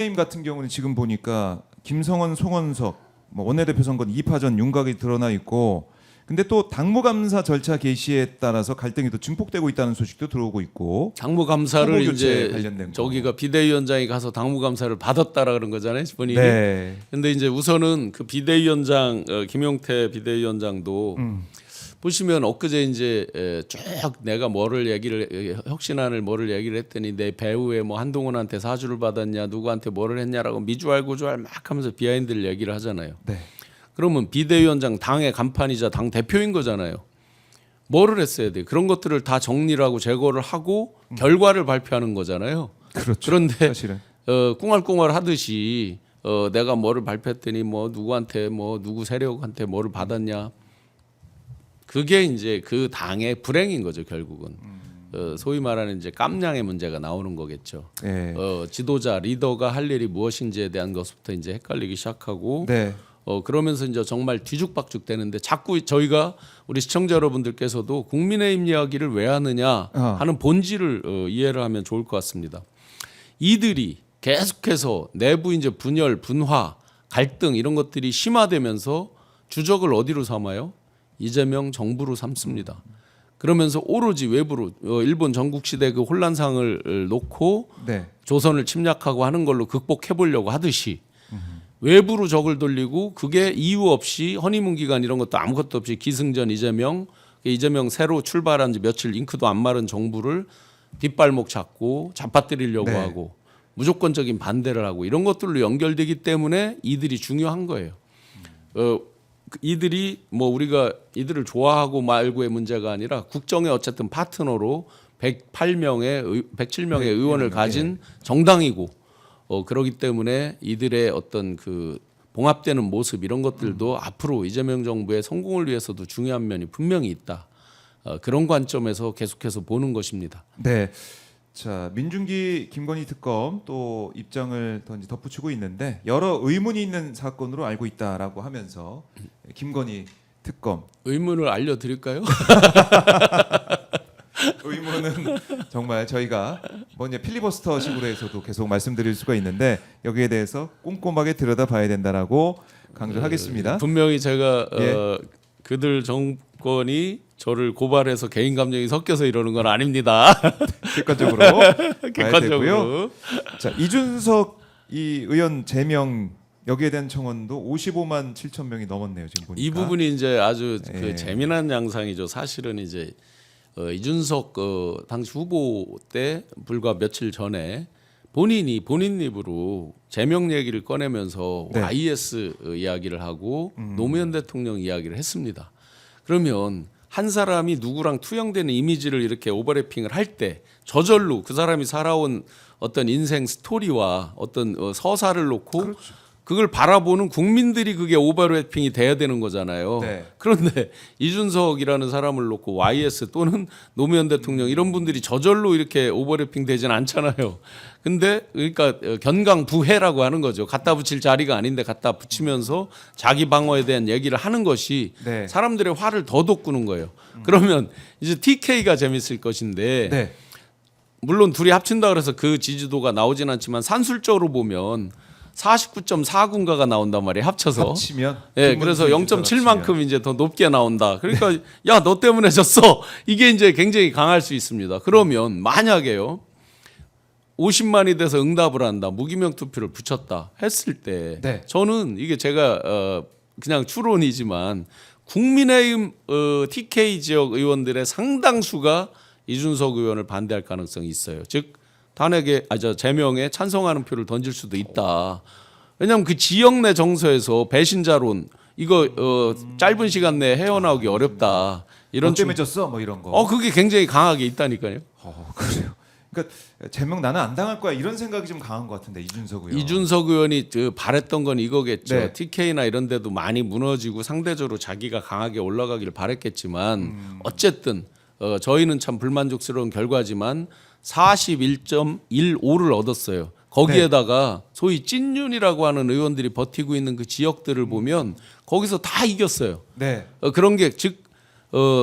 국민의힘 같은 경우는 지금 보니까 김성원, 송원석 뭐 원내대표 선거 2파전 윤곽이 드러나 있고, 근데 또 당무감사 절차 개시에 따라서 갈등이 또 증폭되고 있다는 소식도 들어오고 있고, 당무감사를 후보 교체 이제 관련된 거. 저기가 비대위원장이 가서 당무감사를 받았다라 그런 거잖아요, 본인이. 네. 근데 이제 우선은 그 비대위원장 김용태 비대위원장도 보시면 엊그제 이제 쭉 내가 혁신안을 뭐를 얘기를 했더니 내 배우에 뭐 한동훈한테 사주를 받았냐, 누구한테 뭐를 했냐라고 미주알 고주알 막 하면서 비하인드를 얘기를 하잖아요. 네. 그러면 비대위원장 당의 간판이자 당 대표인 거잖아요. 뭐를 했어야 돼? 그런 것들을 다 정리를 하고 제거를 하고 결과를 발표하는 거잖아요. 그렇죠. 그런데 사실은. 꿍얼꿍얼 하듯이 내가 뭐를 발표했더니 뭐 누구한테 뭐 누구 세력한테 뭐를 받았냐. 그게 이제 그 당의 불행인 거죠, 결국은. 소위 말하는 이제 깜냥의 문제가 나오는 거겠죠. 네. 지도자 리더가 할 일이 무엇인지에 대한 것부터 이제 헷갈리기 시작하고 네. 그러면서 이제 정말 뒤죽박죽 되는데 자꾸 저희가 우리 시청자 여러분들께서도 국민의힘 이야기를 왜 하느냐 하는 본질을 이해를 하면 좋을 것 같습니다. 이들이 계속해서 내부 이제 분열, 분화, 갈등 이런 것들이 심화되면서 주적을 어디로 삼아요? 이재명 정부로 삼습니다. 그러면서 오로지 외부로 일본 전국시대 그 혼란상을 놓고 네. 조선을 침략하고 하는 걸로 극복해 보려고 하듯이 외부로 적을 돌리고 그게 이유 없이 허니문 기간 이런 것도 아무것도 없이 기승전 이재명 새로 출발한 지 며칠 잉크도 안 마른 정부를 빗발목 잡고 잡아뜨리려고 네. 하고 무조건적인 반대를 하고 이런 것들로 연결되기 때문에 이들이 중요한 거예요. 이들이 뭐 우리가 이들을 좋아하고 말고의 문제가 아니라 국정의 어쨌든 파트너로 107명의 의원을 가진 정당이고 그러기 때문에 이들의 어떤 그 봉합되는 모습 이런 것들도 앞으로 이재명 정부의 성공을 위해서도 중요한 면이 분명히 있다. 그런 관점에서 계속해서 보는 것입니다. 네. 자, 민중기 김건희 특검 또 입장을 더 이제 덧붙이고 있는데 여러 의문이 있는 사건으로 알고 있다라고 하면서 김건희 특검 의문을 알려드릴까요? 의문은 정말 저희가 뭐 이제 필리버스터식으로 해서도 계속 말씀드릴 수가 있는데 여기에 대해서 꼼꼼하게 들여다봐야 된다라고 강조하겠습니다. 분명히 제가 예. 그들 정권이 저를 고발해서 개인 감정이 섞여서 이러는 건 아닙니다. 객관적으로 봐야 되고요. 객관적으로. 자, 이준석 이 의원 제명 여기에 대한 청원도 55만 7천 명이 넘었네요. 지금 보니까. 이 부분이 이제 아주 예. 그 재미난 양상이죠. 사실은 이제 이준석 당시 후보 때 불과 며칠 전에 본인 입으로 제명 얘기를 꺼내면서 네. YS 이야기를 하고 노무현 대통령 이야기를 했습니다. 그러면 한 사람이 누구랑 투영되는 이미지를 이렇게 오버래핑을 할 때 저절로 그 사람이 살아온 어떤 인생 스토리와 어떤 서사를 놓고 그렇죠. 그걸 바라보는 국민들이 그게 오버래핑이 돼야 되는 거잖아요. 네. 그런데 이준석이라는 사람을 놓고 YS 또는 노무현 대통령 이런 분들이 저절로 이렇게 오버래핑 되진 않잖아요. 근데 그러니까 견강부회라고 하는 거죠. 갖다 붙일 자리가 아닌데 갖다 붙이면서 자기 방어에 대한 얘기를 하는 것이 네. 사람들의 화를 더 돋구는 거예요. 그러면 이제 TK가 재밌을 것인데 네. 물론 둘이 합친다 그래서 그 지지도가 나오진 않지만 산술적으로 보면 49.49인가가 나온단 말이에요. 합쳐서. 합치면 예, 그래서 0.7만큼 이제 더 높게 나온다. 그러니까 야, 너 때문에 졌어. 이게 이제 굉장히 강할 수 있습니다. 그러면 만약에요. 50만이 돼서 응답을 한다. 무기명 투표를 붙였다 했을 때 네. 저는 이게 제가 그냥 추론이지만 국민의힘 TK 지역 의원들의 상당수가 이준석 의원을 반대할 가능성이 있어요. 즉 탄핵에 제명에 찬성하는 표를 던질 수도 있다. 왜냐하면 그 지역 내 정서에서 배신자론 이거 짧은 시간 내에 헤어나오기 어렵다. 이런 너 때문에 졌어? 뭐 이런 거. 그게 굉장히 강하게 있다니까요. 그래요. 그러니까 제명 나는 안 당할 거야 이런 생각이 좀 강한 것 같은데 이준석 의원. 이준석 의원이 바랬던 건 이거겠죠. 네. TK나 이런 데도 많이 무너지고 상대적으로 자기가 강하게 올라가기를 바랬겠지만 어쨌든 저희는 참 불만족스러운 결과지만 41.15를 얻었어요. 거기에다가 소위 찐윤이라고 하는 의원들이 버티고 있는 그 지역들을 보면 거기서 다 이겼어요. 네. 그런 게 즉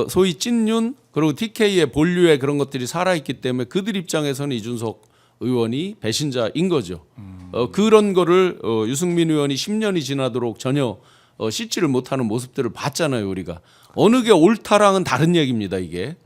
소위 찐윤 그리고 TK의 본류의 그런 것들이 살아있기 때문에 그들 입장에서는 이준석 의원이 배신자인 거죠. 그런 거를 유승민 의원이 10년이 지나도록 전혀 씻지를 못하는 모습들을 봤잖아요, 우리가. 어느 게 옳다랑은 다른 얘기입니다, 이게.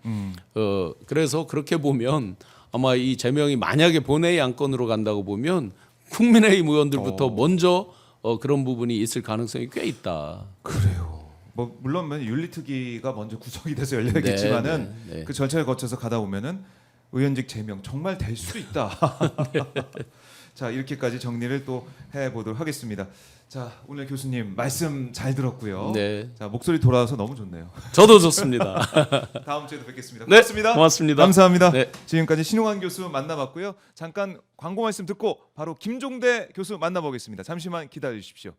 그래서 그렇게 보면 아마 이 제명이 만약에 본회의 안건으로 간다고 보면 국민의힘 의원들부터 먼저 그런 부분이 있을 가능성이 꽤 있다. 그래요. 뭐 물론 윤리특위가 먼저 구성이 돼서 열려야겠지만은 네. 그 절차를 거쳐서 가다 보면은 의원직 제명 정말 될 수도 있다. 자, 이렇게까지 정리를 또 해보도록 하겠습니다. 자, 오늘 교수님 말씀 잘 들었고요. 네. 자, 목소리 돌아와서 너무 좋네요. 저도 좋습니다. 다음 주에도 뵙겠습니다. 네, 고맙습니다. 고맙습니다. 감사합니다. 네. 지금까지 신용환 교수 만나봤고요. 잠깐 광고 말씀 듣고 바로 김종대 교수 만나보겠습니다. 잠시만 기다려 주십시오.